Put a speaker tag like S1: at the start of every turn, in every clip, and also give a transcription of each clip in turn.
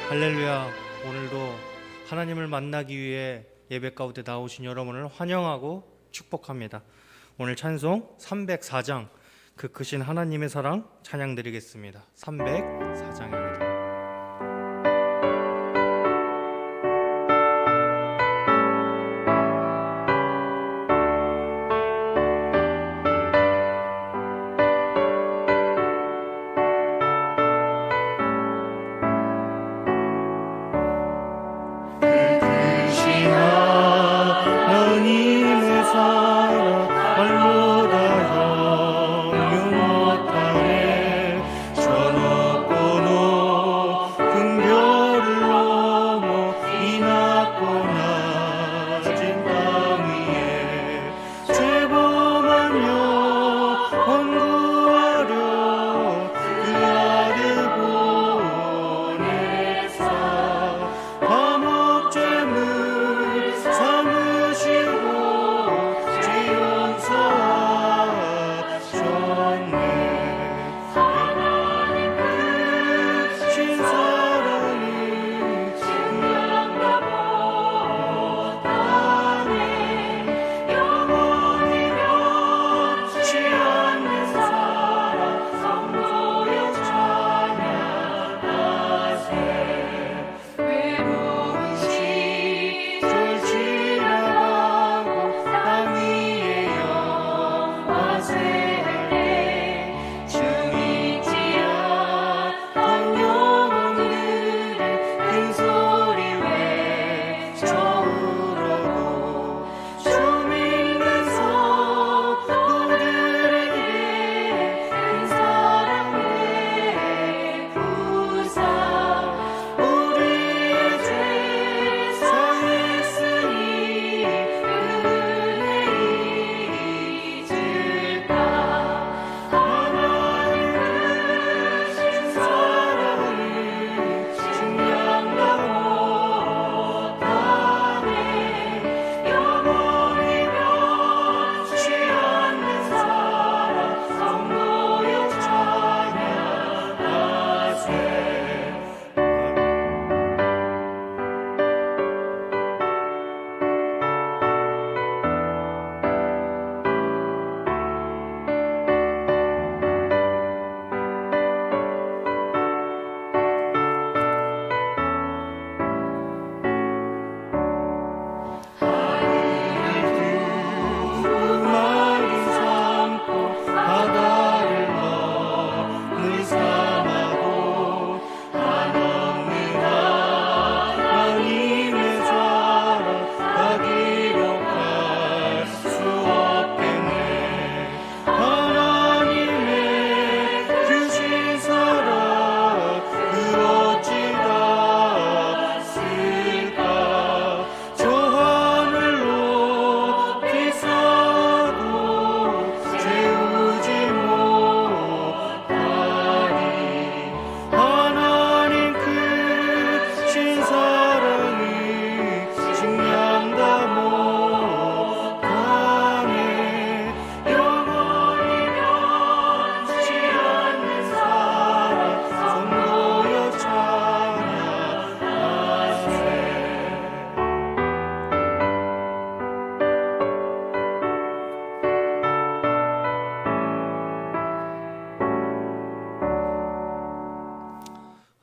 S1: 할렐루야. 오늘도 하나님을 만나기 위해 예배 가운데 나오신 여러분을 환영하고 축복합니다. 오늘 찬송 304장 그 크신 하나님의 사랑 찬양 드리겠습니다. 304장입니다.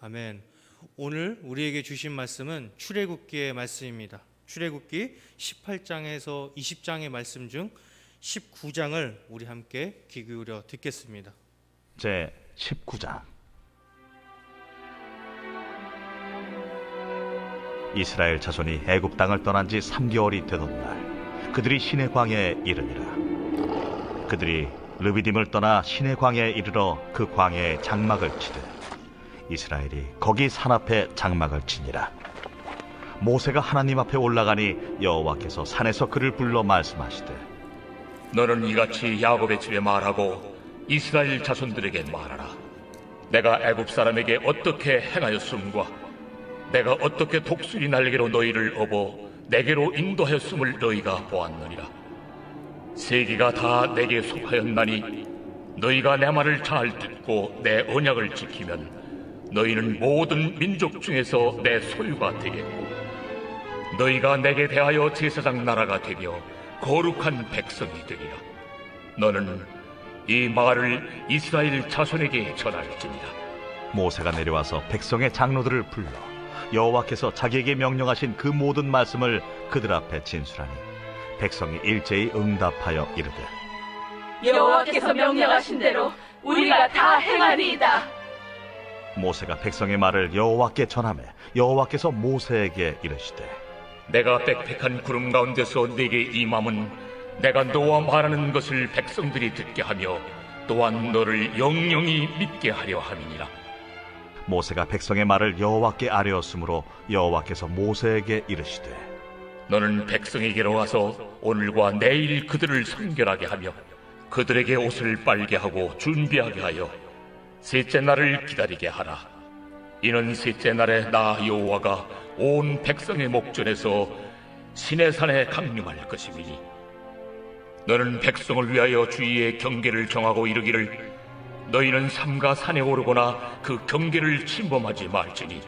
S1: 아멘. 오늘 우리에게 주신 말씀은 출애굽기의 말씀입니다. 출애굽기 18장에서 20장의 말씀 중 19장을 우리 함께 귀 기울여 듣겠습니다.
S2: 제 19장. 이스라엘 자손이 애굽 땅을 떠난 지 3개월이 되던 날 그들이 시내 광야에 이르니라. 그들이 르비딤을 떠나 시내 광야에 이르러 그 광야에 장막을 치되 이스라엘이 거기 산 앞에 장막을 치니라. 모세가 하나님 앞에 올라가니 여호와께서 산에서 그를 불러 말씀하시되
S3: 너는 이같이 야곱의 집에 말하고 이스라엘 자손들에게 말하라. 내가 애굽 사람에게 어떻게 행하였음과 내가 어떻게 독수리 날개로 너희를 업어 내게로 인도하였음을 너희가 보았느니라. 세계가 다 내게 속하였나니 너희가 내 말을 잘 듣고 내 언약을 지키면 너희는 모든 민족 중에서 내 소유가 되겠고 너희가 내게 대하여 제사장 나라가 되며 거룩한 백성이 되리라. 너는 이 말을 이스라엘 자손에게 전할지니라.
S2: 모세가 내려와서 백성의 장로들을 불러 여호와께서 자기에게 명령하신 그 모든 말씀을 그들 앞에 진술하니 백성이 일제히 응답하여 이르되
S4: 여호와께서 명령하신 대로 우리가 다 행하리이다.
S2: 모세가 백성의 말을 여호와께 전하매 여호와께서 모세에게 이르시되
S3: 내가 빽빽한 구름 가운데서 네게 임함은 내가 너와 말하는 것을 백성들이 듣게 하며 또한 너를 영영히 믿게 하려 함이니라.
S2: 모세가 백성의 말을 여호와께 아뢰었으므로 여호와께서 모세에게 이르시되
S3: 너는 백성에게로 와서 오늘과 내일 그들을 선결하게 하며 그들에게 옷을 빨게 하고 준비하게 하여 셋째 날을 기다리게 하라. 이는 셋째 날에 나 여호와가 온 백성의 목전에서 시내산에 강림할 것임이니 너는 백성을 위하여 주위의 경계를 정하고 이르기를 너희는 삼가 산에 오르거나 그 경계를 침범하지 말지니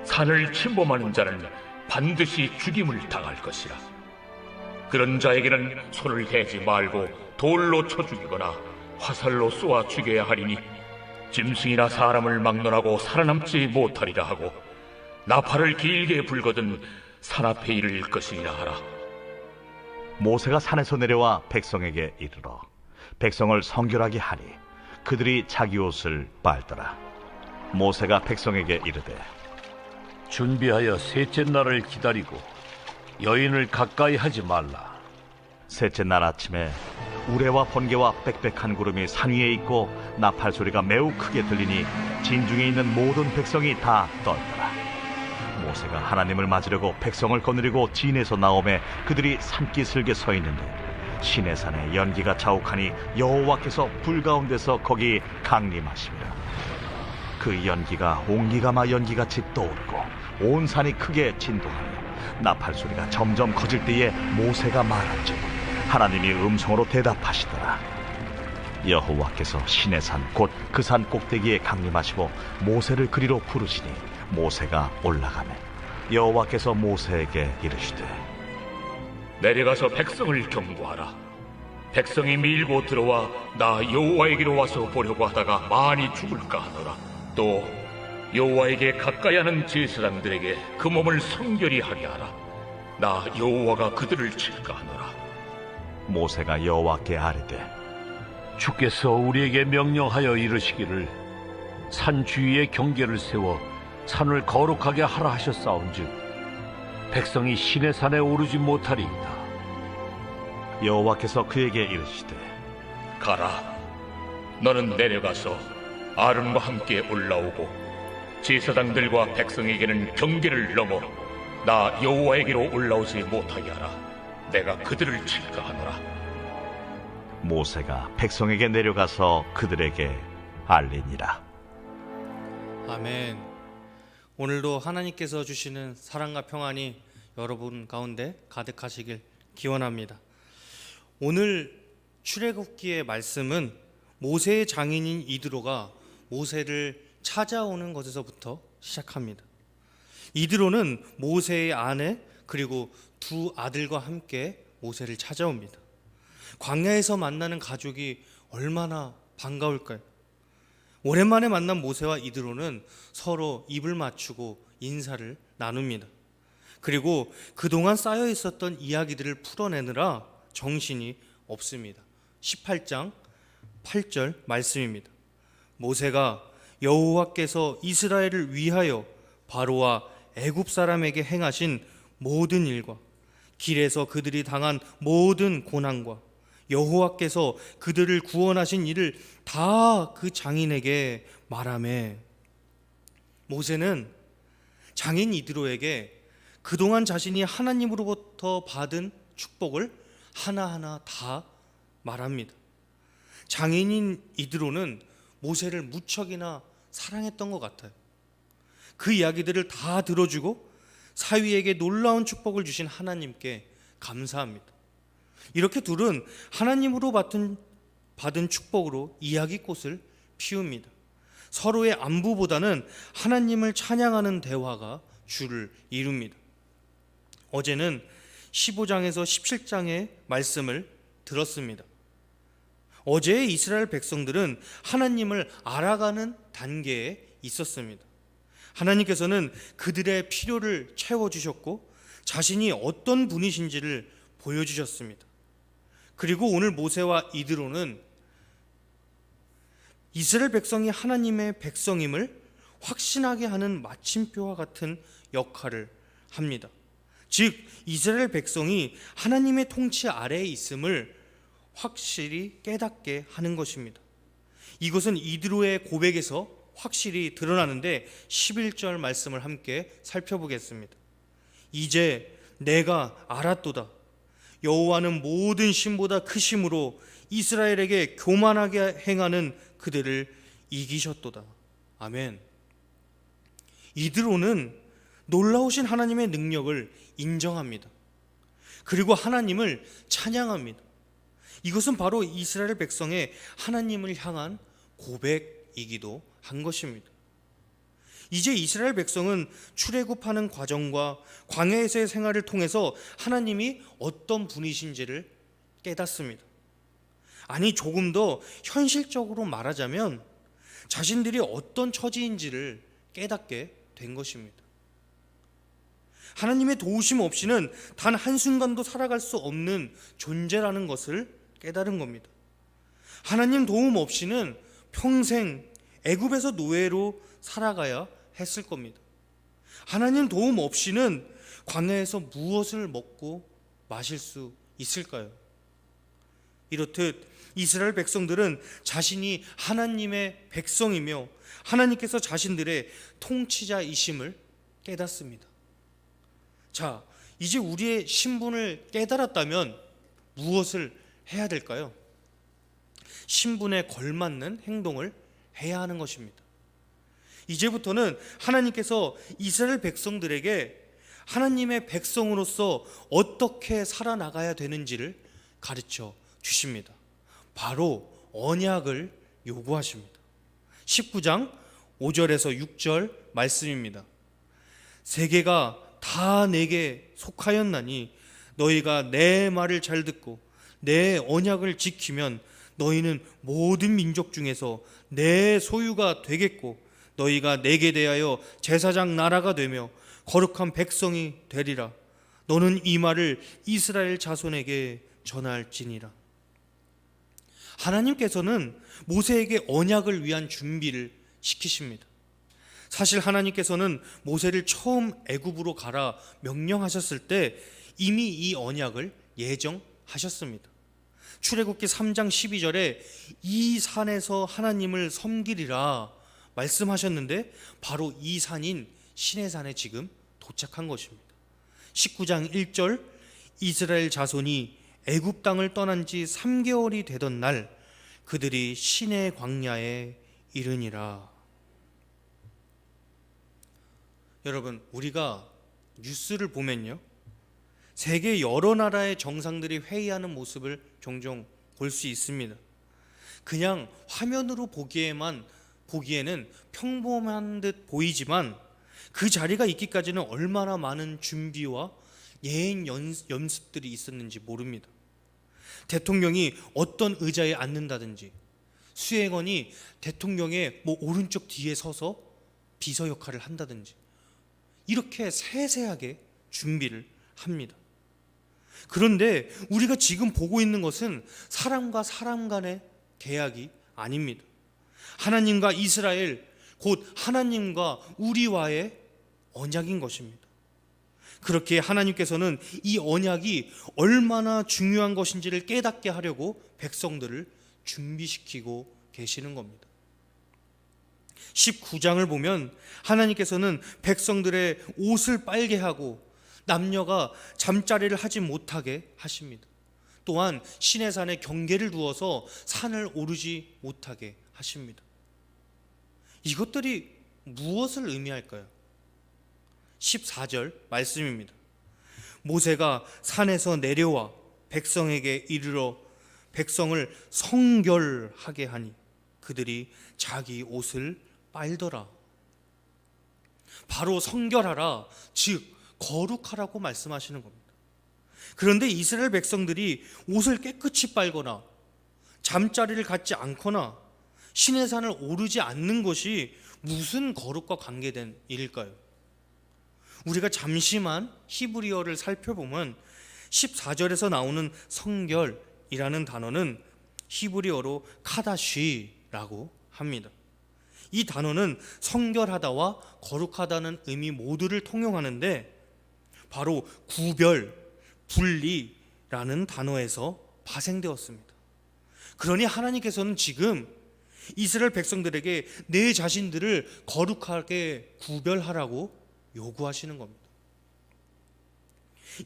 S3: 산을 침범하는 자는 반드시 죽임을 당할 것이라. 그런 자에게는 손을 대지 말고 돌로 쳐 죽이거나 화살로 쏘아 죽여야 하리니 짐승이나 사람을 막론하고 살아남지 못하리라 하고 나팔을 길게 불거든 산 앞에 이를 것이니라 하라.
S2: 모세가 산에서 내려와 백성에게 이르러 백성을 성결하게 하니 그들이 자기 옷을 빨더라. 모세가 백성에게 이르되
S5: 준비하여 셋째 날을 기다리고 여인을 가까이 하지 말라.
S2: 셋째 날 아침에 우레와 번개와 빽빽한 구름이 산 위에 있고 나팔 소리가 매우 크게 들리니 진중에 있는 모든 백성이 다 떨더라. 모세가 하나님을 맞으려고 백성을 거느리고 진에서 나오매 그들이 산기슭에 서 있는데 시내산에 연기가 자욱하니 여호와께서 불 가운데서 거기 강림하시니라. 그 연기가 옹기가마 연기같이 떠오르고 온 산이 크게 진동하며 나팔 소리가 점점 커질 때에 모세가 말한즉 하나님이 음성으로 대답하시더라. 여호와께서 시내산 곧 그 산 꼭대기에 강림하시고 모세를 그리로 부르시니 모세가 올라가매 여호와께서 모세에게 이르시되
S3: 내려가서 백성을 경고하라. 백성이 밀고 들어와 나 여호와에게로 와서 보려고 하다가 많이 죽을까 하노라. 또 여호와에게 가까이 하는 제사장들에게 그 몸을 성결히 하게 하라. 나 여호와가 그들을 칠까 하노라.
S2: 모세가 여호와께 아뢰되
S5: 주께서 우리에게 명령하여 이르시기를 산 주위에 경계를 세워 산을 거룩하게 하라 하셨사온즉 백성이 시내산에 오르지 못하리이다.
S2: 여호와께서 그에게 이르시되
S3: 가라. 너는 내려가서 아론과 함께 올라오고 제사장들과 백성에게는 경계를 넘어 나 여호와에게로 올라오지 못하게 하라. 내가 그들을 칠까 하노라.
S2: 모세가 백성에게 내려가서 그들에게 알리니라.
S1: 아멘. 오늘도 하나님께서 주시는 사랑과 평안이 여러분 가운데 가득하시길 기원합니다. 오늘 출애굽기의 말씀은 모세의 장인인 이드로가 모세를 찾아오는 것에서부터 시작합니다. 이드로는 모세의 아내 그리고 두 아들과 함께 모세를 찾아옵니다. 광야에서 만나는 가족이 얼마나 반가울까요? 오랜만에 만난 모세와 이드로는 서로 입을 맞추고 인사를 나눕니다. 그리고 그동안 쌓여 있었던 이야기들을 풀어내느라 정신이 없습니다. 18장 8절 말씀입니다. 모세가 여호와께서 이스라엘을 위하여 바로와 애굽 사람에게 행하신 모든 일과 길에서 그들이 당한 모든 고난과 여호와께서 그들을 구원하신 일을 다 그 장인에게 말하매 모세는 장인 이드로에게 그동안 자신이 하나님으로부터 받은 축복을 하나하나 다 말합니다. 장인인 이드로는 모세를 무척이나 사랑했던 것 같아요. 그 이야기들을 다 들어주고 사위에게 놀라운 축복을 주신 하나님께 감사합니다. 이렇게 둘은 하나님으로 받은 축복으로 이야기꽃을 피웁니다. 서로의 안부보다는 하나님을 찬양하는 대화가 주를 이룹니다. 어제는 15장에서 17장의 말씀을 들었습니다. 어제의 이스라엘 백성들은 하나님을 알아가는 단계에 있었습니다. 하나님께서는 그들의 필요를 채워주셨고 자신이 어떤 분이신지를 보여주셨습니다. 그리고 오늘 모세와 이드로는 이스라엘 백성이 하나님의 백성임을 확신하게 하는 마침표와 같은 역할을 합니다. 즉 이스라엘 백성이 하나님의 통치 아래에 있음을 확실히 깨닫게 하는 것입니다. 이것은 이드로의 고백에서 확실히 드러나는데 11절 말씀을 함께 살펴보겠습니다. 이제 내가 알았도다. 여호와는 모든 신보다 크심으로 이스라엘에게 교만하게 행하는 그들을 이기셨도다. 아멘. 이드로는 놀라우신 하나님의 능력을 인정합니다. 그리고 하나님을 찬양합니다. 이것은 바로 이스라엘 백성의 하나님을 향한 고백이기도 한 것입니다. 이제 이스라엘 백성은 출애굽하는 과정과 광야에서의 생활을 통해서 하나님이 어떤 분이신지를 깨닫습니다. 아니 조금 더 현실적으로 말하자면 자신들이 어떤 처지인지를 깨닫게 된 것입니다. 하나님의 도우심 없이는 단 한순간도 살아갈 수 없는 존재라는 것을 깨달은 겁니다. 하나님 도움 없이는 평생 애굽에서 노예로 살아가야 했을 겁니다. 하나님 도움 없이는 광야에서 무엇을 먹고 마실 수 있을까요? 이렇듯 이스라엘 백성들은 자신이 하나님의 백성이며 하나님께서 자신들의 통치자이심을 깨닫습니다. 자, 이제 우리의 신분을 깨달았다면 무엇을 해야 될까요? 신분에 걸맞는 행동을 해야 하는 것입니다. 이제부터는 하나님께서 이스라엘 백성들에게 하나님의 백성으로서 어떻게 살아나가야 되는지를 가르쳐 주십니다. 바로 언약을 요구하십니다. 19장 5절에서 6절 말씀입니다. 세계가 다 내게 속하였나니 너희가 내 말을 잘 듣고 내 언약을 지키면 너희는 모든 민족 중에서 내 소유가 되겠고 너희가 내게 대하여 제사장 나라가 되며 거룩한 백성이 되리라. 너는 이 말을 이스라엘 자손에게 전할지니라. 하나님께서는 모세에게 언약을 위한 준비를 시키십니다. 사실 하나님께서는 모세를 처음 애굽으로 가라 명령하셨을 때 이미 이 언약을 예정하셨습니다. 출애굽기 3장 12절에 이 산에서 하나님을 섬기리라 말씀하셨는데 바로 이 산인 시내산에 지금 도착한 것입니다. 19장 1절 이스라엘 자손이 애굽 땅을 떠난 지 3개월이 되던 날 그들이 시내 광야에 이르니라. 여러분, 우리가 뉴스를 보면요, 세계 여러 나라의 정상들이 회의하는 모습을 종종 볼 수 있습니다. 그냥 화면으로 보기에는 평범한 듯 보이지만 그 자리가 있기까지는 얼마나 많은 준비와 예행 연습들이 있었는지 모릅니다. 대통령이 어떤 의자에 앉는다든지 수행원이 대통령의 오른쪽 뒤에 서서 비서 역할을 한다든지 이렇게 세세하게 준비를 합니다. 그런데 우리가 지금 보고 있는 것은 사람과 사람 간의 계약이 아닙니다. 하나님과 이스라엘, 곧 하나님과 우리와의 언약인 것입니다. 그렇게 하나님께서는 이 언약이 얼마나 중요한 것인지를 깨닫게 하려고 백성들을 준비시키고 계시는 겁니다. 19장을 보면 하나님께서는 백성들의 옷을 빨게 하고 남녀가 잠자리를 하지 못하게 하십니다. 또한 시내산에 경계를 두어서 산을 오르지 못하게 하십니다. 이것들이 무엇을 의미할까요? 14절 말씀입니다. 모세가 산에서 내려와 백성에게 이르러 백성을 성결하게 하니 그들이 자기 옷을 빨더라. 바로 성결하라, 즉 거룩하라고 말씀하시는 겁니다. 그런데 이스라엘 백성들이 옷을 깨끗이 빨거나 잠자리를 갖지 않거나 신의 산을 오르지 않는 것이 무슨 거룩과 관계된 일일까요? 우리가 잠시만 히브리어를 살펴보면 14절에서 나오는 성결이라는 단어는 히브리어로 카다쉬라고 합니다. 이 단어는 성결하다와 거룩하다는 의미 모두를 통용하는데 바로 구별, 분리라는 단어에서 파생되었습니다. 그러니 하나님께서는 지금 이스라엘 백성들에게 내 자신들을 거룩하게 구별하라고 요구하시는 겁니다.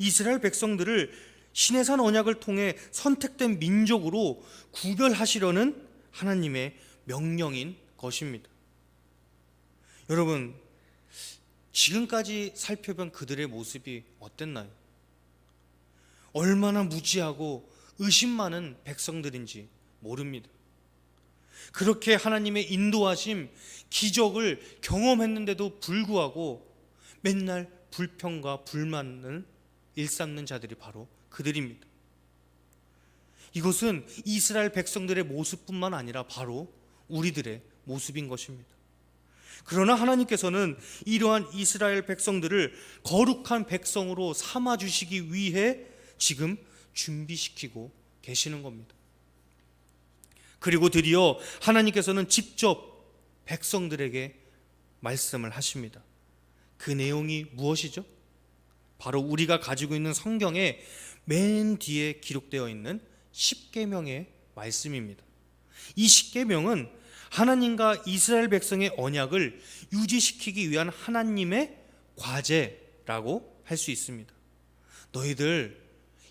S1: 이스라엘 백성들을 시내산 언약을 통해 선택된 민족으로 구별하시려는 하나님의 명령인 것입니다. 여러분, 지금까지 살펴본 그들의 모습이 어땠나요? 얼마나 무지하고 의심 많은 백성들인지 모릅니다. 그렇게 하나님의 인도하심, 기적을 경험했는데도 불구하고 맨날 불평과 불만을 일삼는 자들이 바로 그들입니다. 이것은 이스라엘 백성들의 모습뿐만 아니라 바로 우리들의 모습인 것입니다. 그러나 하나님께서는 이러한 이스라엘 백성들을 거룩한 백성으로 삼아주시기 위해 지금 준비시키고 계시는 겁니다. 그리고 드디어 하나님께서는 직접 백성들에게 말씀을 하십니다. 그 내용이 무엇이죠? 바로 우리가 가지고 있는 성경의 맨 뒤에 기록되어 있는 십계명의 말씀입니다. 이 십계명은 하나님과 이스라엘 백성의 언약을 유지시키기 위한 하나님의 과제라고 할 수 있습니다. 너희들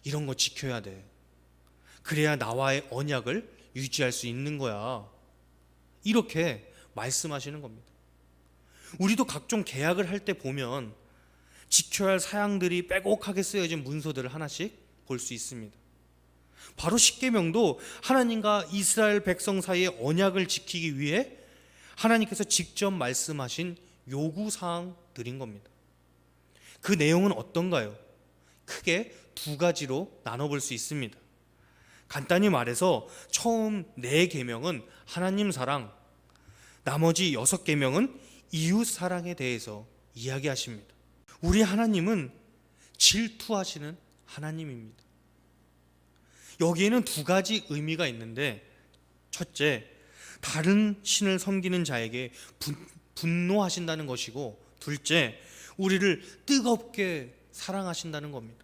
S1: 이런 거 지켜야 돼. 그래야 나와의 언약을 유지할 수 있는 거야. 이렇게 말씀하시는 겁니다. 우리도 각종 계약을 할 때 보면 지켜야 할 사항들이 빼곡하게 쓰여진 문서들을 하나씩 볼 수 있습니다. 바로 십계명도 하나님과 이스라엘 백성 사이의 언약을 지키기 위해 하나님께서 직접 말씀하신 요구사항들인 겁니다. 그 내용은 어떤가요? 크게 두 가지로 나눠볼 수 있습니다. 간단히 말해서 처음 4계명은 하나님 사랑, 나머지 6계명은 이웃 사랑에 대해서 이야기하십니다. 우리 하나님은 질투하시는 하나님입니다. 여기에는 두 가지 의미가 있는데, 첫째, 다른 신을 섬기는 자에게 분노하신다는 것이고, 둘째, 우리를 뜨겁게 사랑하신다는 겁니다.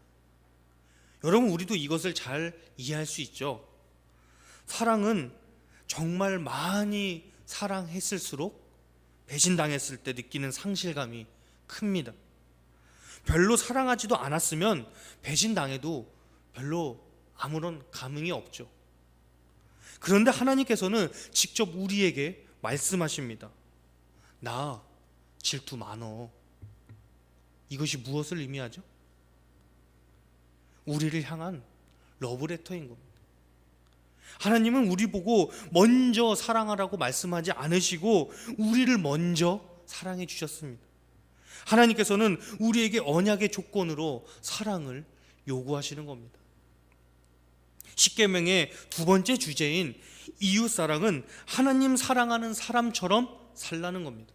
S1: 여러분, 우리도 이것을 잘 이해할 수 있죠. 사랑은 정말 많이 사랑했을수록 배신당했을 때 느끼는 상실감이 큽니다. 별로 사랑하지도 않았으면 배신당해도 별로 아무런 감흥이 없죠. 그런데 하나님께서는 직접 우리에게 말씀하십니다. 나 질투 많어. 이것이 무엇을 의미하죠? 우리를 향한 러브레터인 겁니다. 하나님은 우리 보고 먼저 사랑하라고 말씀하지 않으시고 우리를 먼저 사랑해 주셨습니다. 하나님께서는 우리에게 언약의 조건으로 사랑을 요구하시는 겁니다. 십계명의 두 번째 주제인 이웃사랑은 하나님 사랑하는 사람처럼 살라는 겁니다.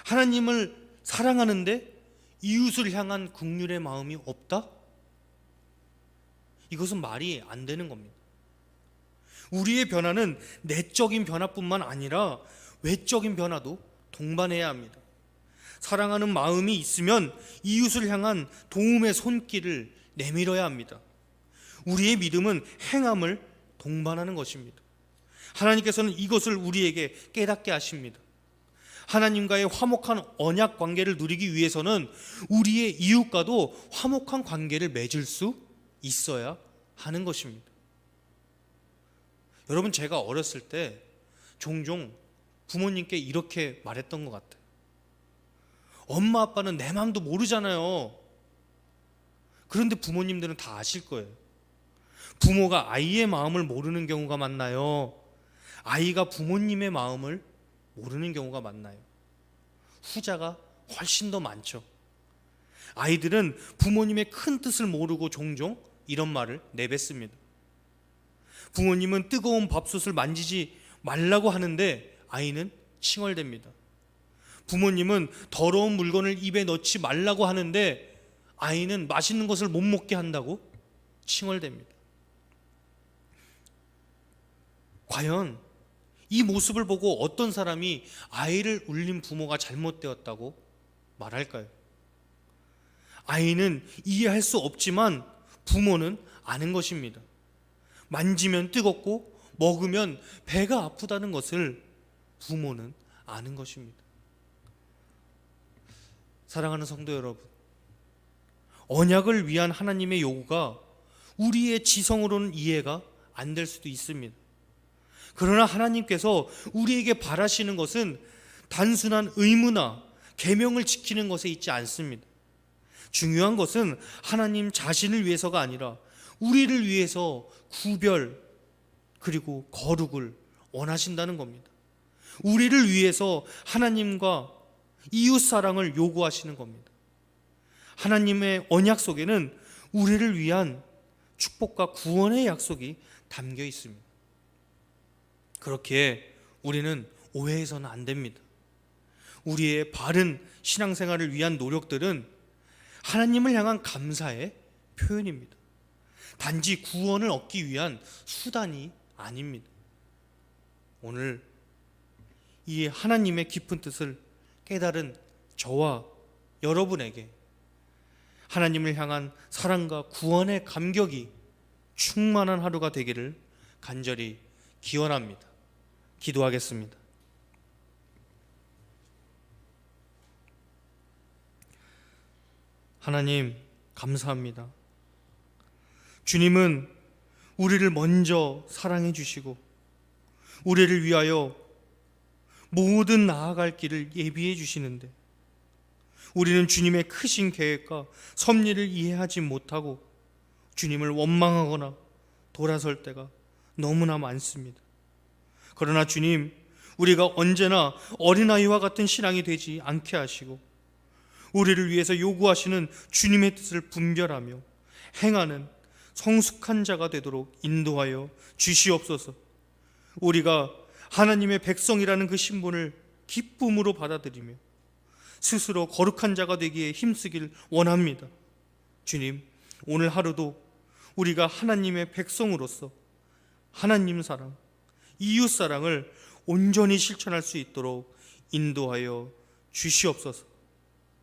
S1: 하나님을 사랑하는데 이웃을 향한 긍휼의 마음이 없다? 이것은 말이 안 되는 겁니다. 우리의 변화는 내적인 변화뿐만 아니라 외적인 변화도 동반해야 합니다. 사랑하는 마음이 있으면 이웃을 향한 도움의 손길을 내밀어야 합니다. 우리의 믿음은 행함을 동반하는 것입니다. 하나님께서는 이것을 우리에게 깨닫게 하십니다. 하나님과의 화목한 언약 관계를 누리기 위해서는 우리의 이웃과도 화목한 관계를 맺을 수 있어야 하는 것입니다. 여러분, 제가 어렸을 때 종종 부모님께 이렇게 말했던 것 같아요. 엄마 아빠는 내 마음도 모르잖아요. 그런데 부모님들은 다 아실 거예요. 부모가 아이의 마음을 모르는 경우가 많나요? 아이가 부모님의 마음을 모르는 경우가 많나요? 후자가 훨씬 더 많죠. 아이들은 부모님의 큰 뜻을 모르고 종종 이런 말을 내뱉습니다. 부모님은 뜨거운 밥솥을 만지지 말라고 하는데 아이는 칭얼댑니다. 부모님은 더러운 물건을 입에 넣지 말라고 하는데 아이는 맛있는 것을 못 먹게 한다고 칭얼댑니다. 과연 이 모습을 보고 어떤 사람이 아이를 울린 부모가 잘못되었다고 말할까요? 아이는 이해할 수 없지만 부모는 아는 것입니다. 만지면 뜨겁고 먹으면 배가 아프다는 것을 부모는 아는 것입니다. 사랑하는 성도 여러분, 언약을 위한 하나님의 요구가 우리의 지성으로는 이해가 안 될 수도 있습니다. 그러나 하나님께서 우리에게 바라시는 것은 단순한 의무나 계명을 지키는 것에 있지 않습니다. 중요한 것은 하나님 자신을 위해서가 아니라 우리를 위해서 구별 그리고 거룩을 원하신다는 겁니다. 우리를 위해서 하나님과 이웃 사랑을 요구하시는 겁니다. 하나님의 언약 속에는 우리를 위한 축복과 구원의 약속이 담겨 있습니다. 그렇기에 우리는 오해해서는 안 됩니다. 우리의 바른 신앙생활을 위한 노력들은 하나님을 향한 감사의 표현입니다. 단지 구원을 얻기 위한 수단이 아닙니다. 오늘 이 하나님의 깊은 뜻을 깨달은 저와 여러분에게 하나님을 향한 사랑과 구원의 감격이 충만한 하루가 되기를 간절히 기원합니다. 기도하겠습니다. 하나님, 감사합니다. 주님은 우리를 먼저 사랑해 주시고 우리를 위하여 모든 나아갈 길을 예비해 주시는데 우리는 주님의 크신 계획과 섭리를 이해하지 못하고 주님을 원망하거나 돌아설 때가 너무나 많습니다. 그러나 주님, 우리가 언제나 어린아이와 같은 신앙이 되지 않게 하시고 우리를 위해서 요구하시는 주님의 뜻을 분별하며 행하는 성숙한 자가 되도록 인도하여 주시옵소서. 우리가 하나님의 백성이라는 그 신분을 기쁨으로 받아들이며 스스로 거룩한 자가 되기에 힘쓰길 원합니다. 주님, 오늘 하루도 우리가 하나님의 백성으로서 하나님 사랑, 이웃 사랑을 온전히 실천할 수 있도록 인도하여 주시옵소서.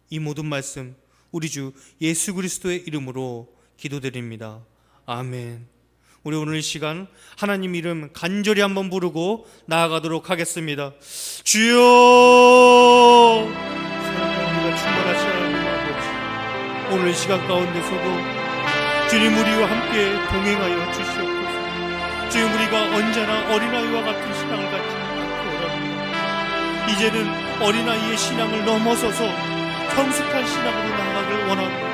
S1: 이 모든 말씀 우리 주 예수 그리스도의 이름으로 기도드립니다. 아멘. 우리 오늘 이 시간 하나님 이름 간절히 한번 부르고 나아가도록 하겠습니다. 주여! 우리가 충만하신 하나님 아버지, 오늘 이 시간 가운데서도 주님 우리와 함께 동행하여 주시옵소서. 주님, 우리가 언제나 어린아이와 같은 신앙을 갖지 않고 원합니다. 이제는 어린아이의 신앙을 넘어서서 성숙한 신앙으로 나아가길 원합니다.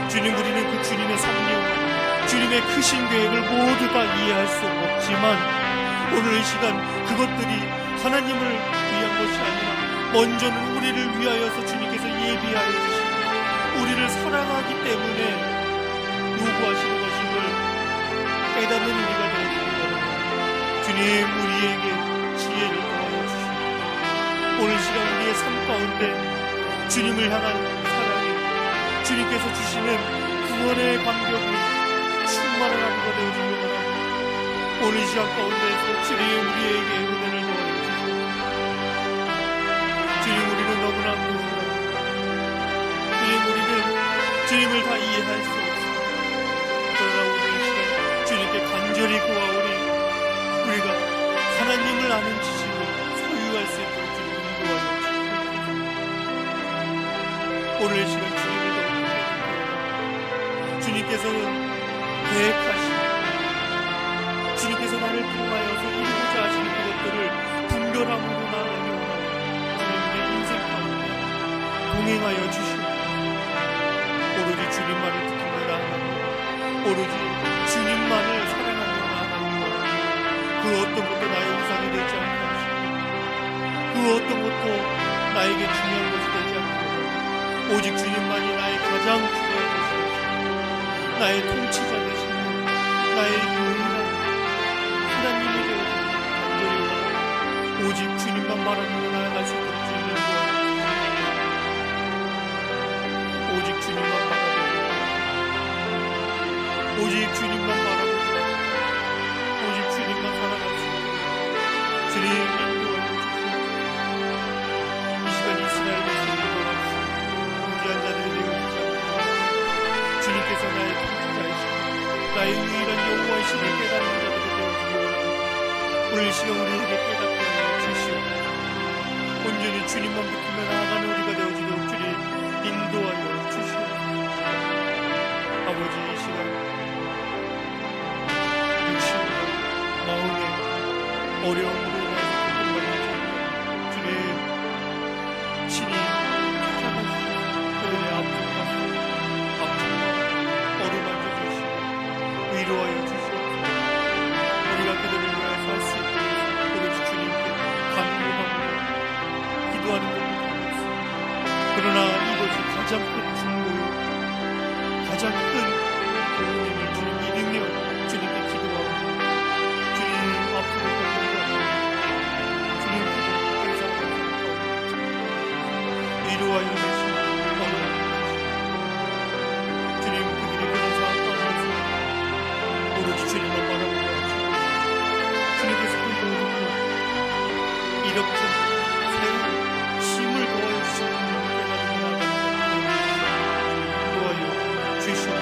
S1: 주님, 우리는 그 주님의 섭리, 주님의 크신 계획을 모두 다 이해할 수 없지만 오늘 이 시간 그것들이 하나님을 위한 것이 아니라 먼저는 우리를 위하여서 주님께서 예비하여 주시고 우리를 사랑하기 때문에 요구하시는 것임을 깨닫는 우리가 되기를 원합니다. 주님, 우리에게 지혜를 더하여 주시고 오늘 시간 우리의 삶 가운데 주님을 향한 사랑이 주님께서 주시는 구원의 감격이 충만한 하루가 되어주길 원합니다. 오늘 시간 가운데에서 주님 우리에게 은혜를 더하여 주시고 주님, 우리는 너무나 부족합니다. 주님, 우리는 주님을 다 이해할 수 없습니다. 그러나 오늘 이 시간 주님께 간절히 구하오니 우리가 하나님을 아는 지식을 소유할 수 있도록 주님 인도하여 주시옵소서. 오늘 이 시간 주님을 더 주님께서는 계획하시고 주님께서 나를 통하여서 이루고자 하시는 그것들을 분별함으로 나아가며 주님의 인생 가운데 동행하여 주시고 오로지 주님만을 듣기로 나아가고 오로지 주님만을 사랑하며 나아가는 것, 그 어떤 것도 나의 우상이 되지 않게 하시고 그 어떤 것도 나에게 중요한 것이 되지 않고 오직 주님만이 나의 가장 중요한 것이 되시고 나의 통치자 되시고 나의 유일한 하나님이 되어주는 간절히 원하고 오직 주님만 바라보고 나아갈 수 있도록 주님을 도와주시고 오직 주님만 바라보고 오직 주님만 바라보고 오직 주님만 살아갈 수 있도록 주님 인도하여 주시옵소서. 이 시간 이스라엘 백성을 돌아주시고 무지한 자들이 되어주지 않고 주님께서 나의 통치자이시고 나의 유일한 여호와이심을 깨닫는 자들이 되어주기 원하고 오늘 이 시간 우리에게 깨닫게 하여 주시옵소서. 온전히 주님만 붙들며 나아가는 우리가 되어지도록 주님 인도하여 주시옵소서. 아버지 이 시간 육신과 마음의 어려움으로 인하여 주님 친히 찾아주시고 그들의 아픔과 어루만져 주시고 위로하여 주시옵소서. 우리가 그들을 위하여 살 수 있도록 오로지 주님께 간구하고 기도하는 것을 하겠습니다. 그러나 이것이 가장 큰 중보요 가장 큰 도움임을 주님 믿으며 주님께 기도하고 주님 앞으로 주님 항상 위로하여 주시고 주님 그들이 그런 상황 가운데서 오로지 주님만 바라보고 주님께서 흔들고 이렇게 새로운 힘을 도와여 주시는 도와여 주시옵소서.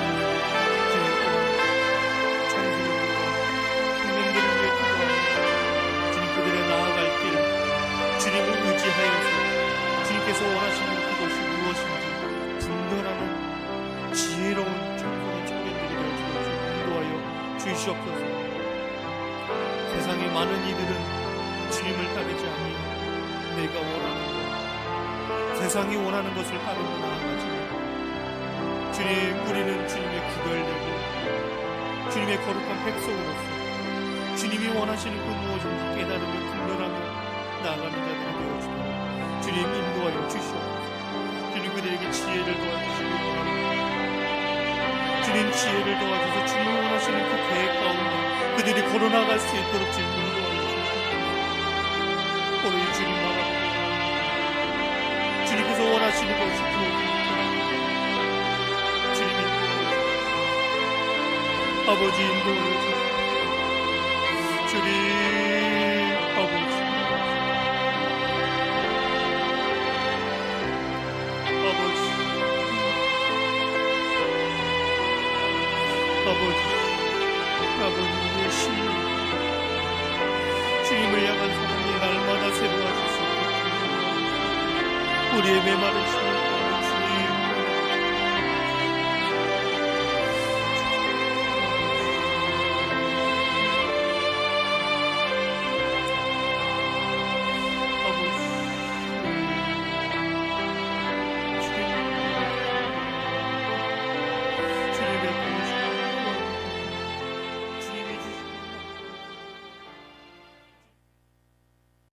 S1: 주님을 의지하여서 주님께서 원하시는 그것이 무엇인지 분별하는 지혜로운 청소년 청년들이 되어주시고 인도하여 주시옵소서. 세상의 많은 이들은 주님을 따르지 아니하고 내가 원하는 것, 세상이 원하는 것을 따르고 나아가지만 주님 우리는 주님의 구별되고 주님의 거룩한 백성으로서 주님이 원하시는 그 무엇인지 깨달으며 분별하며 나아가는 자들이 되어주고 주님 인도하여 주시옵소서. 주님 그들에게 지혜를 도와주시기 원합니다. 주님 지혜를 도와줘서 주님이 원하시는 그 계획 가운데 그들이 걸어나갈 수 있도록 주님 인도하여 주시옵소서. 오늘 주님 바라보고 주님께서 원하시는 것이 무엇입니까? 주님 인도하여 주시옵소서. 아버지 인도하여 주시옵소서. 주님 아버지 아버지의 신뢰 주님을 향한 사랑이 날마다 새로워질 수 있도록 우리의 메마른